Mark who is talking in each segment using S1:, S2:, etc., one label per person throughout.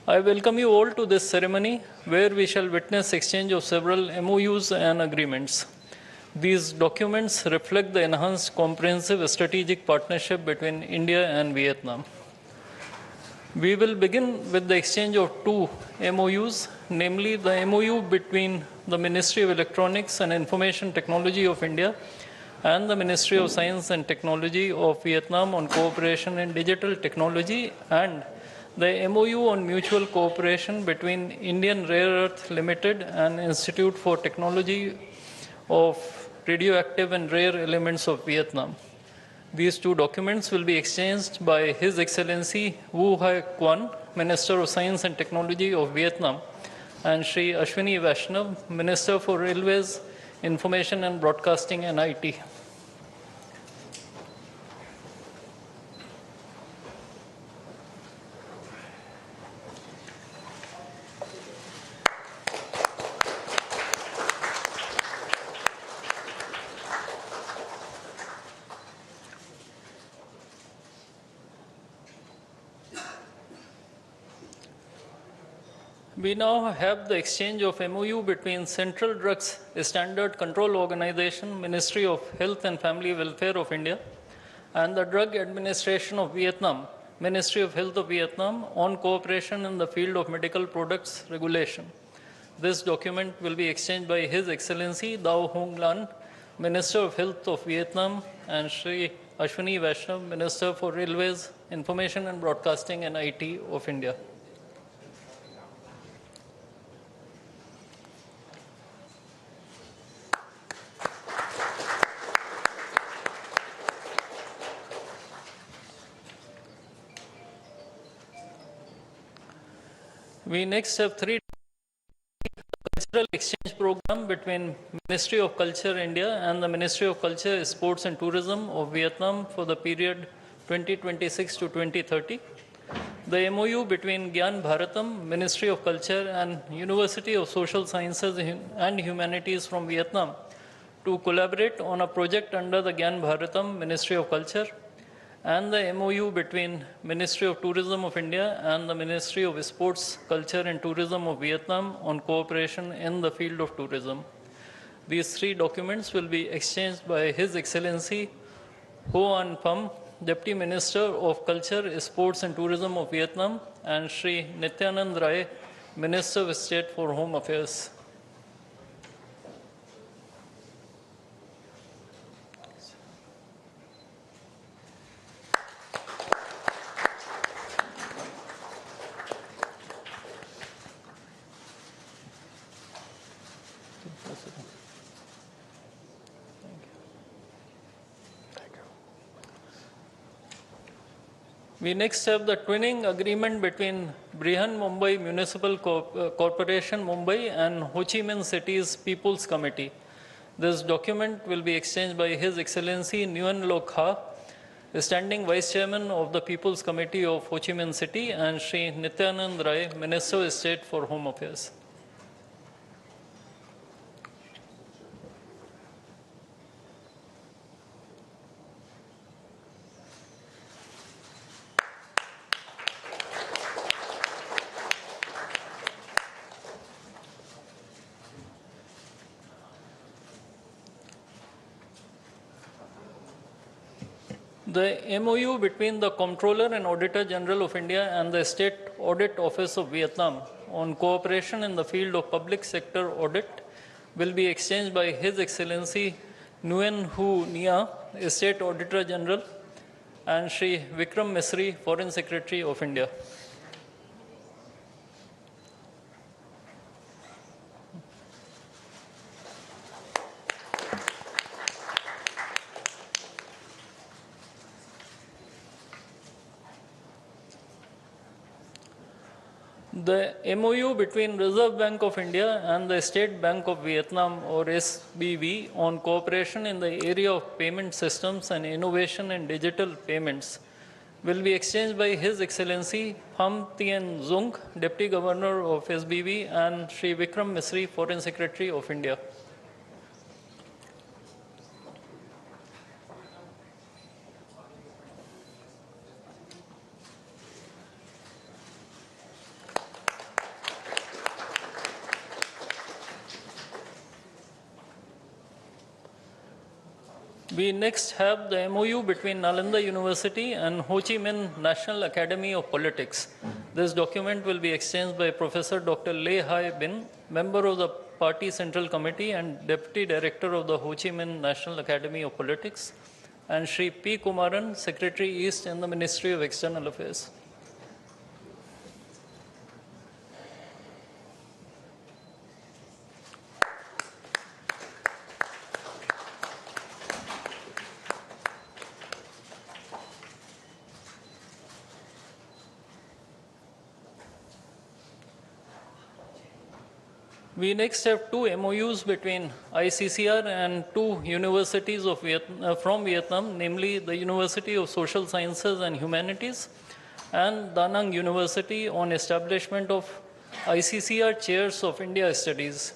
S1: I welcome you all to this ceremony where we shall witness exchange of several MOUs and agreements. These documents reflect the enhanced comprehensive strategic partnership between India and Vietnam. We will begin with the exchange of two MOUs, namely the MOU between the Ministry of Electronics and Information Technology of India and the Ministry of Science and Technology of Vietnam on cooperation in digital technology, and the MOU on mutual cooperation between Indian Rare Earth Limited and Institute for Technology of Radioactive and Rare Elements of Vietnam. These two documents will be exchanged by His Excellency Wu Hai Quan, Minister of Science and Technology of Vietnam, and Shri Ashwini Vaishnav, Minister for Railways, Information and Broadcasting and IT. We now have the exchange of MOU between Central Drugs Standard Control Organization, Ministry of Health and Family Welfare of India, and the Drug Administration of Vietnam, Ministry of Health of Vietnam, on cooperation in the field of medical products regulation. This document will be exchanged by His Excellency Dao Hong Lan, Minister of Health of Vietnam, and Shri Ashwini Vaishnav, Minister for Railways, Information and Broadcasting and IT of India. We next have three cultural exchange program between Ministry of Culture India and the Ministry of Culture, Sports and Tourism of Vietnam for the period 2026 to 2030. The MOU between Gyan Bharatam, Ministry of Culture, and University of Social Sciences and Humanities from Vietnam to collaborate on a project under the Gyan Bharatam, Ministry of Culture, and the MOU between Ministry of Tourism of India and the Ministry of Sports, Culture and Tourism of Vietnam on cooperation in the field of tourism. These three documents will be exchanged by His Excellency Ho An Pham, Deputy Minister of Culture, Sports and Tourism of Vietnam, and Shri Nityanand Rai, Minister of State for Home Affairs. We next have the twinning agreement between Brihan Mumbai Municipal Corporation Mumbai and Ho Chi Minh City's People's Committee. This document will be exchanged by His Excellency Nguyen Loc Ha, Standing Vice Chairman of the People's Committee of Ho Chi Minh City, and Shri Nityanand Rai, Minister of State for Home Affairs. The MOU between the Comptroller and Auditor General of India and the State Audit Office of Vietnam on cooperation in the field of public sector audit will be exchanged by His Excellency Nguyen Hu Nia, State Auditor General, and Shri Vikram Misri, Foreign Secretary of India. The MOU between Reserve Bank of India and the State Bank of Vietnam, or SBV, on cooperation in the area of payment systems and innovation in digital payments will be exchanged by His Excellency Pham Tien Dung, Deputy Governor of SBV, and Shri Vikram Misri, Foreign Secretary of India. We next have the MOU between Nalanda University and Ho Chi Minh National Academy of Politics. This document will be exchanged by Professor Dr. Lê Hai Bin, member of the Party Central Committee and Deputy Director of the Ho Chi Minh National Academy of Politics, and Shri P. Kumaran, Secretary East in the Ministry of External Affairs. We next have two MOUs between ICCR and two universities of from Vietnam, namely the University of Social Sciences and Humanities and Da Nang University on establishment of ICCR chairs of India Studies.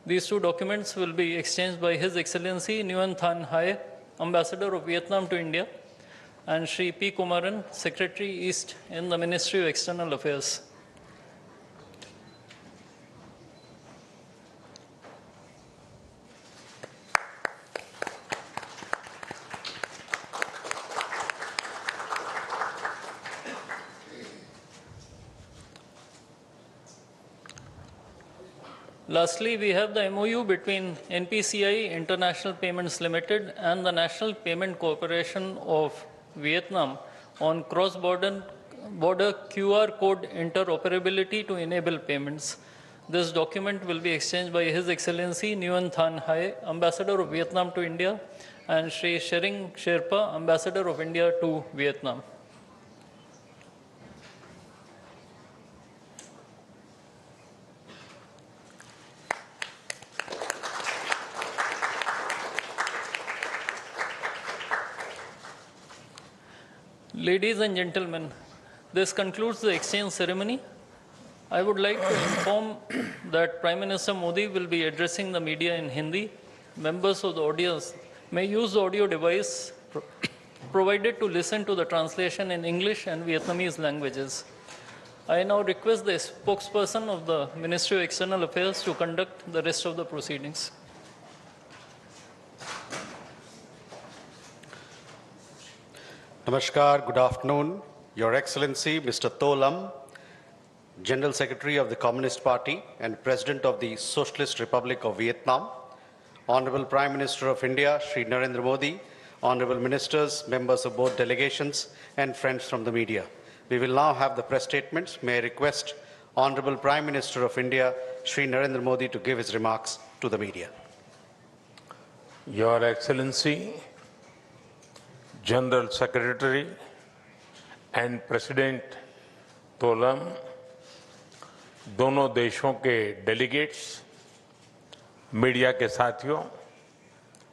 S1: These two documents will be exchanged by His Excellency Nguyen Thanh Hai, Ambassador of Vietnam to India, and Shri P. Kumaran, Secretary East in the Ministry of External Affairs. Lastly, we have the MOU between NPCI International Payments Limited and the National Payment Corporation of Vietnam on cross-border QR code interoperability to enable payments. This document will be exchanged by His Excellency Nguyen Thanh Hai, Ambassador of Vietnam to India, and Shri Shering Sherpa, Ambassador of India to Vietnam. Ladies and gentlemen, this concludes the exchange ceremony. I would like to inform that Prime Minister Modi will be addressing the media in Hindi. Members of the audience may use the audio device provided to listen to the translation in English and Vietnamese languages. I now request the spokesperson of the Ministry of External Affairs to conduct the rest of the proceedings.
S2: Namaskar, good afternoon. Your Excellency, Mr. To Lam, General Secretary of the Communist Party and President of the Socialist Republic of Vietnam, Honorable Prime Minister of India, Shri Narendra Modi, Honorable Ministers, members of both delegations, and friends from the media. We will now have the press statements. May I request Honorable Prime Minister of India, Shri Narendra Modi, to give his remarks to the media.
S3: Your Excellency, General Secretary and President To Lam, दोनों देशों के delegates, media के साथियों,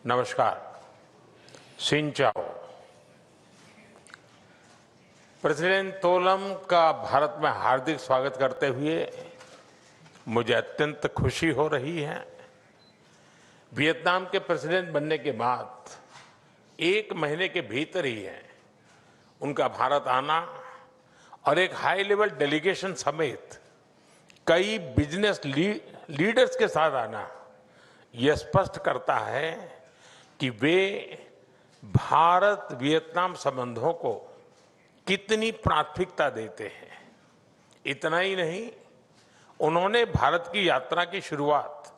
S3: नमस्कार, सिन चाओ। President तो lump का भारत में हार्दिक स्वागत करते हुए मुझे अत्यंत खुशी हो रही है। वियतनाम के प्रेसिडेंट बनने के बाद 1 महीने के भीतर ही है उनका भारत आना और एक हाई लेवल डेलीगेशन समेत कई बिजनेस लीडर्स के साथ आना, यह स्पष्ट करता है कि वे भारत वियतनाम संबंधों को कितनी प्राथमिकता देते हैं। इतना ही नहीं, उन्होंने भारत की यात्रा की शुरुआत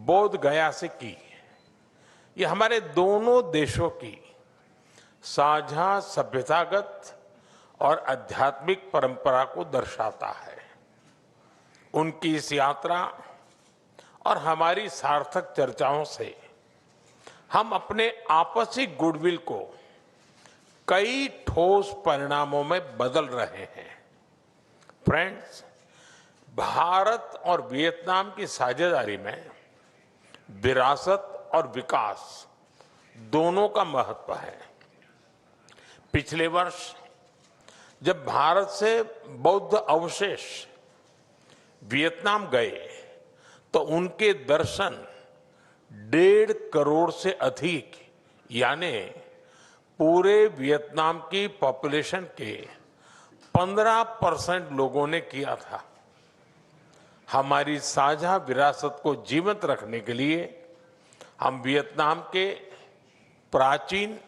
S3: बोध गया से की। यह हमारे दोनों देशों की साझा सभ्यतागत और आध्यात्मिक परंपरा को दर्शाता है। उनकी इस यात्रा और हमारी सार्थक चर्चाओं से हम अपने आपसी गुडविल को कई ठोस परिणामों में बदल रहे हैं। फ्रेंड्स, भारत और वियतनाम की साझेदारी में विरासत और विकास दोनों का महत्व है। पिछले वर्ष जब भारत से बौद्ध अवशेष वियतनाम गए तो उनके दर्शन 1.5 करोड़ से अधिक, यानी पूरे वियतनाम की पॉपुलेशन के 15% लोगों ने किया था। हमारी साझा विरासत को जीवंत रखने के लिए हम वियतनाम के प्राचीन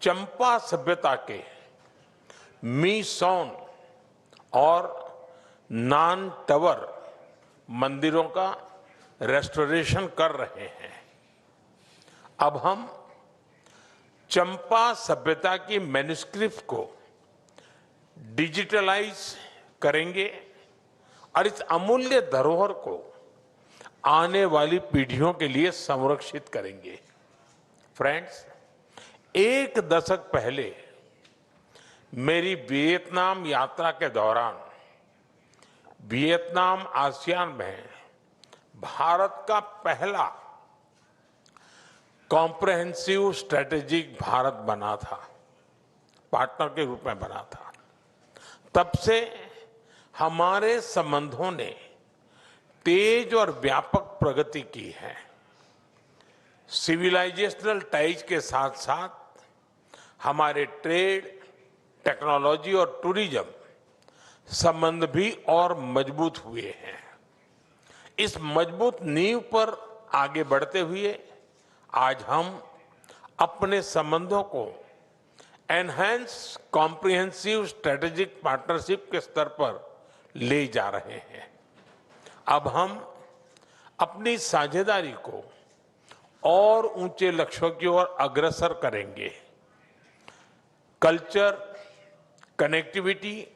S3: चंपा सभ्यता के मीसोन और नान टावर मंदिरों का रेस्टोरेशन कर रहे हैं। अब हम चंपा सभ्यता की मैन्युस्क्रिप्ट को डिजिटलाइज करेंगे और इस अमूल्य धरोहर को आने वाली पीढ़ियों के लिए संरक्षित करेंगे। फ्रेंड्स, एक दशक पहले मेरी वियतनाम यात्रा के दौरान वियतनाम आसियान में भारत का पहला कॉम्प्रहेंसिव स्ट्रेटेजिक भारत बना था, पार्टनर के रूप में बना था। तब से हमारे संबंधों ने तेज और व्यापक प्रगति की है। सिविलाइजेशनल टाइज के साथ साथ हमारे ट्रेड, टेक्नोलॉजी और टूरिज्म संबंध भी और मजबूत हुए हैं। इस मजबूत नींव पर आगे बढ़ते हुए आज हम अपने संबंधों को एनहांस कॉम्प्रिहेंसिव स्ट्रेटेजिक पार्टनरशिप के स्तर पर ले जा रहे हैं। अब हम अपनी साझेदारी को और ऊंचे लक्ष्यों की ओर अग्रसर करेंगे। कल्चर, कनेक्टिविटी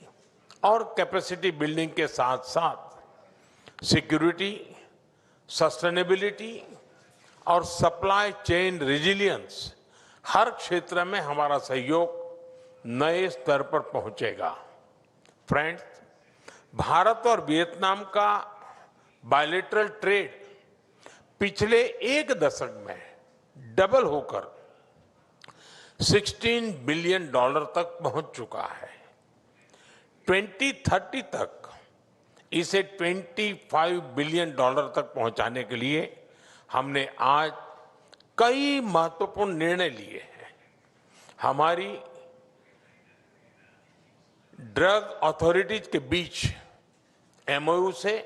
S3: और कैपेसिटी बिल्डिंग के साथ साथ सिक्योरिटी, सस्टेनेबिलिटी और सप्लाई चेन रेजिलियंस, हर क्षेत्र में हमारा सहयोग नए स्तर पर पहुंचेगा। फ्रेंड्स, भारत और वियतनाम का बायलैटरल ट्रेड पिछले एक दशक में डबल होकर $16 बिलियन तक पहुंच चुका है। 2030 तक इसे $25 बिलियन तक पहुंचाने के लिए हमने आज कई महत्वपूर्ण निर्णय लिए हैं। हमारी ड्रग अथॉरिटीज के बीच MOU से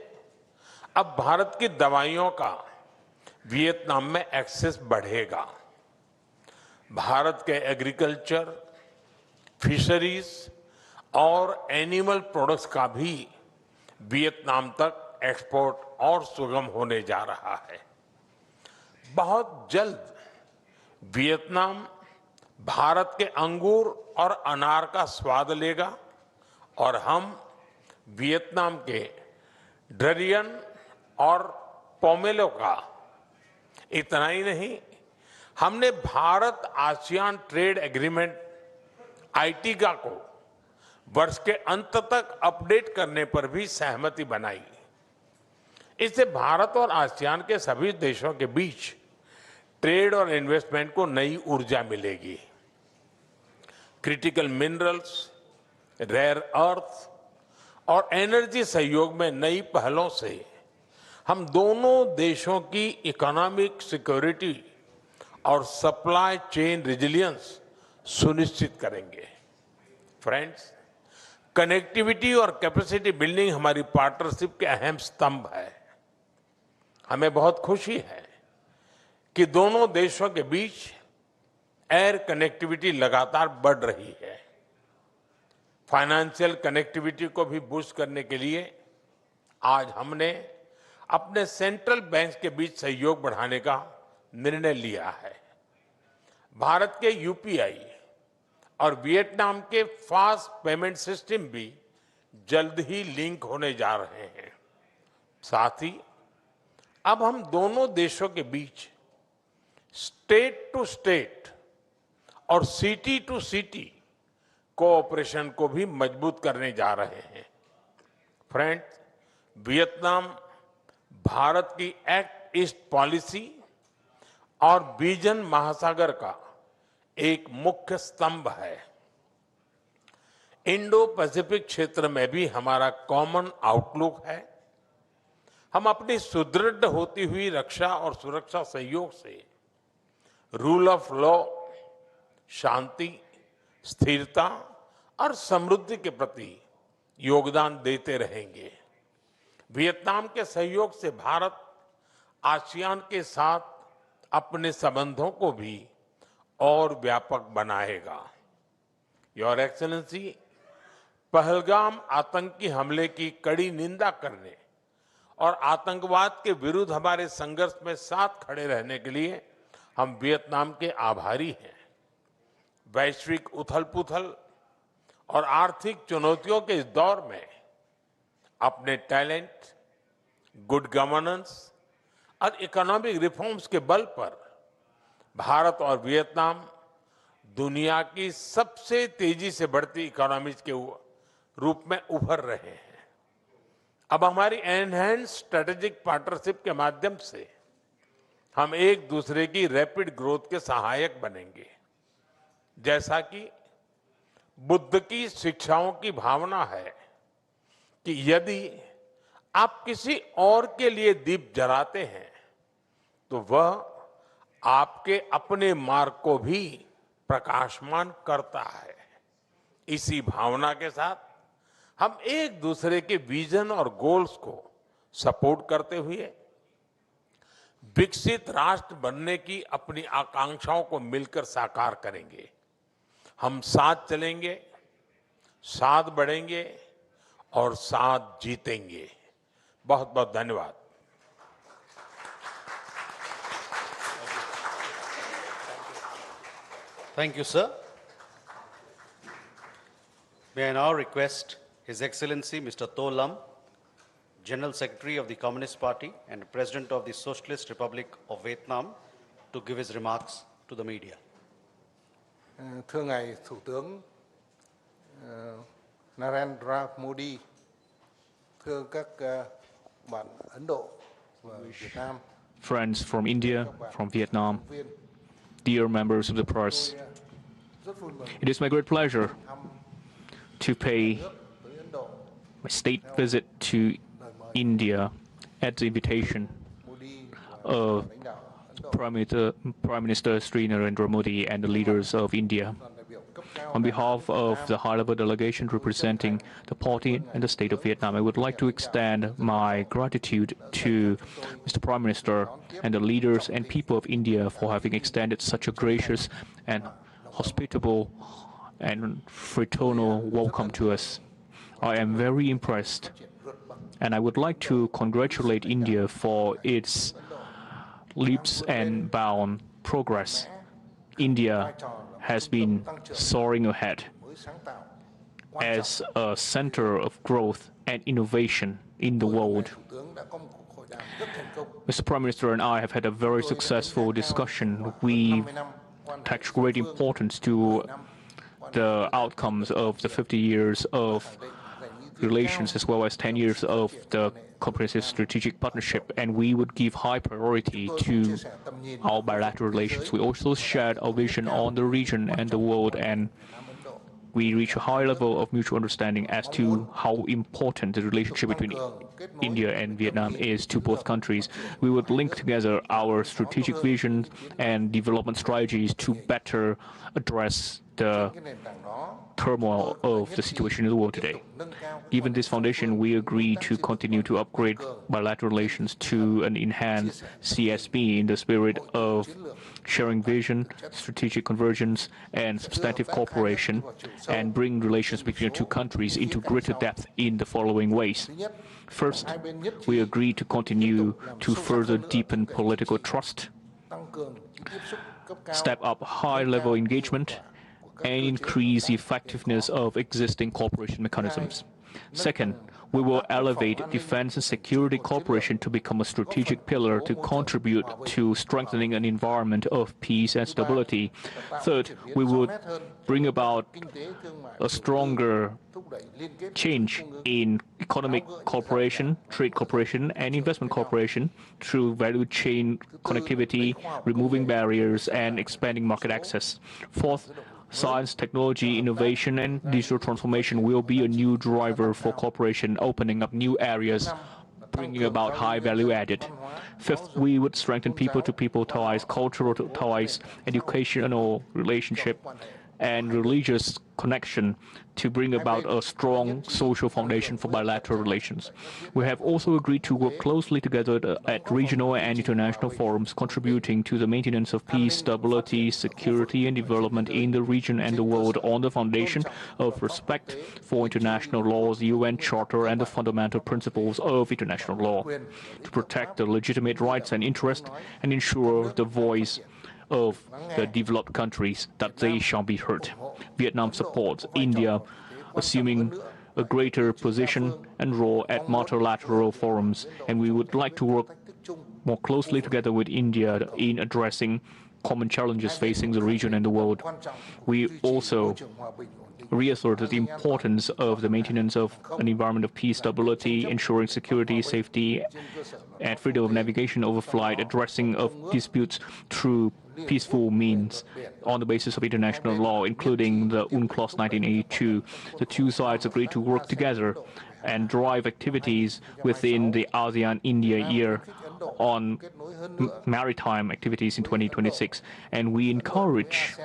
S3: अब भारत की दवाइयों का वियतनाम में एक्सेस बढ़ेगा। भारत के एग्रीकल्चर, फिशरीज और एनिमल प्रोडक्ट्स का भी वियतनाम तक एक्सपोर्ट और सुगम होने जा रहा है। बहुत जल्द वियतनाम भारत के अंगूर और अनार का स्वाद लेगा और हम वियतनाम के डरियन और पोमेलो का। इतना ही नहीं, हमने भारत आसियान ट्रेड एग्रीमेंट आईटीगा को वर्ष के अंत तक अपडेट करने पर भी सहमति बनाई। इससे भारत और आसियान के सभी देशों के बीच ट्रेड और इन्वेस्टमेंट को नई ऊर्जा मिलेगी। क्रिटिकल मिनरल्स, रेयर अर्थ और एनर्जी सहयोग में नई पहलों से हम दोनों देशों की इकोनॉमिक सिक्योरिटी और सप्लाई चेन रेजिलियंस सुनिश्चित करेंगे। फ्रेंड्स, कनेक्टिविटी और कैपेसिटी बिल्डिंग हमारी पार्टनरशिप के अहम स्तंभ है। हमें बहुत खुशी है कि दोनों देशों के बीच एयर कनेक्टिविटी लगातार बढ़ रही है। फाइनेंशियल कनेक्टिविटी को भी बूस्ट करने के लिए आज हमने अपने सेंट्रल बैंक के बीच सहयोग बढ़ाने का निर्णय लिया है। भारत के यूपीआई और वियतनाम के फास्ट पेमेंट सिस्टम भी जल्द ही लिंक होने जा रहे हैं। साथ ही अब हम दोनों देशों के बीच स्टेट टू स्टेट और सिटी टू सिटी कोऑपरेशन को भी मजबूत करने जा रहे हैं। फ्रेंड्स, वियतनाम भारत की एक्ट ईस्ट पॉलिसी और विजन महासागर का एक मुख्य स्तंभ है। इंडो पैसिफिक क्षेत्र में भी हमारा कॉमन आउटलुक है। हम अपनी सुदृढ़ होती हुई रक्षा और सुरक्षा सहयोग से रूल ऑफ लॉ, शांति, स्थिरता और समृद्धि के प्रति योगदान देते रहेंगे। वियतनाम के सहयोग से भारत आसियान के साथ अपने संबंधों को भी और व्यापक बनाएगा। योर एक्सेलेंसी, पहलगाम आतंकी हमले की कड़ी निंदा करने और आतंकवाद के विरुद्ध हमारे संघर्ष में साथ खड़े रहने के लिए हम वियतनाम के आभारी हैं। वैश्विक उथल-पुथल और आर्थिक चुनौतियों के इस दौर में अपने टैलेंट, गुड गवर्नेंस और इकोनॉमिक रिफॉर्म्स के बल पर भारत और वियतनाम दुनिया की सबसे तेजी से बढ़ती इकोनॉमीज के रूप में उभर रहे हैं। अब हमारी एनहांस स्ट्रेटेजिक पार्टनरशिप के माध्यम से हम एक दूसरे की रैपिड ग्रोथ के सहायक बनेंगे। जैसा कि बुद्ध की शिक्षाओं की भावना है कि यदि आप किसी और के लिए दीप जलाते हैं तो वह आपके अपने मार्ग को भी प्रकाशमान करता है। इसी भावना के साथ हम एक दूसरे के विजन और गोल्स को सपोर्ट करते हुए विकसित राष्ट्र बनने की अपनी आकांक्षाओं को मिलकर साकार करेंगे। हम साथ चलेंगे, साथ बढ़ेंगे और साथ जीतेंगे। बहुत बहुत धन्यवाद।
S2: Thank you, sir. May I now request His Excellency Mr. To Lam, General Secretary of the Communist Party and President of the Socialist Republic of Vietnam, to give his remarks to the media.
S4: Thưa ngài Thủ tướng Narendra Modi, thưa các bạn Ấn Độ và Việt Nam,
S5: friends from India, from Vietnam, dear members of the press, it is my great pleasure to pay my state visit to India at the invitation of Prime Minister Sri Narendra Modi and the leaders of India. On behalf of the high-level delegation representing the party and the state of Vietnam, I would like to extend my gratitude to Mr. Prime Minister and the leaders and people of India for having extended such a gracious and hospitable and fraternal welcome to us. I am very impressed, and I would like to congratulate India for its leaps and bounds progress. India has been soaring ahead as a center of growth and innovation in the world. Mr. Prime Minister and I have had a very successful discussion. We attach great importance to the outcomes of the 50 years of relations as well as 10 years of the comprehensive strategic partnership, and we would give high priority to our bilateral relations. We also shared our vision on the region and the world, and we reach a high level of mutual understanding as to how important the relationship between India and Vietnam is to both countries. We would link together our strategic vision and development strategies to better address the turmoil of the situation in the world today. Given this foundation, we agree to continue to upgrade bilateral relations to an enhanced CSP in the spirit of sharing vision, strategic convergence, and substantive cooperation, and bring relations between the two countries into greater depth in the following ways. First, we agree to continue to further deepen political trust, step up high-level engagement, and increase the effectiveness of existing cooperation mechanisms. Second, we will elevate defense and security cooperation to become a strategic pillar to contribute to strengthening an environment of peace and stability. Third, we would bring about a stronger change in economic cooperation, trade cooperation, and investment cooperation through value chain connectivity, removing barriers, and expanding market access. Fourth, science, technology, innovation, and digital transformation will be a new driver for cooperation, opening up new areas, bringing about high value added. Fifth, we would strengthen people-to-people ties, cultural ties, educational relationship, and religious connection to bring about a strong social foundation for bilateral relations. We have also agreed to work closely together at regional and international forums, contributing to the maintenance of peace, stability, security, and development in the region and the world on the foundation of respect for international laws, the UN Charter, and the fundamental principles of international law, to protect the legitimate rights and interests and ensure the voice of the developed countries that they shall be heard. Vietnam supports India assuming a greater position and role at multilateral forums, and we would like to work more closely together with India in addressing common challenges facing the region and the world. We also reasserted the importance of the maintenance of an environment of peace, stability, ensuring security, safety, and freedom of navigation over flight, addressing of disputes through peaceful means on the basis of international law, including the UNCLOS 1982. The two sides agreed to work together and drive activities within the ASEAN-India year on maritime activities in 2026. And we encourage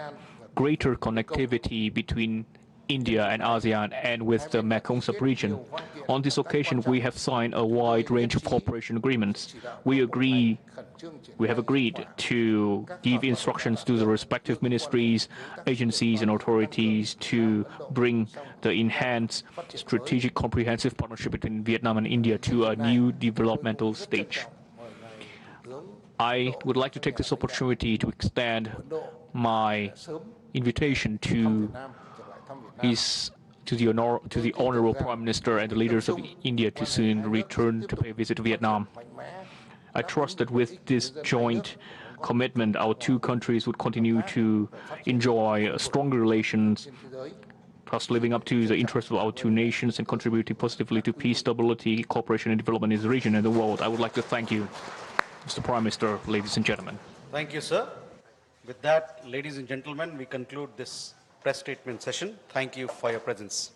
S5: greater connectivity between India and ASEAN and with the Mekong sub-region. On this occasion, we have signed a wide range of cooperation agreements. We have agreed to give instructions to the respective ministries, agencies, and authorities to bring the enhanced strategic comprehensive partnership between Vietnam and India to a new developmental stage. I would like to take this opportunity to extend my invitation to the Honorable Prime Minister and the leaders of India to soon return to pay a visit to Vietnam. I trust that with this joint commitment, our two countries would continue to enjoy stronger relations, thus living up to the interests of our two nations and contributing positively to peace, stability, cooperation, and development in the region and the world. I would like to thank you, Mr. Prime Minister, ladies and gentlemen.
S2: Thank you, sir. With that, ladies and gentlemen, we conclude this press statement session. Thank you for your presence.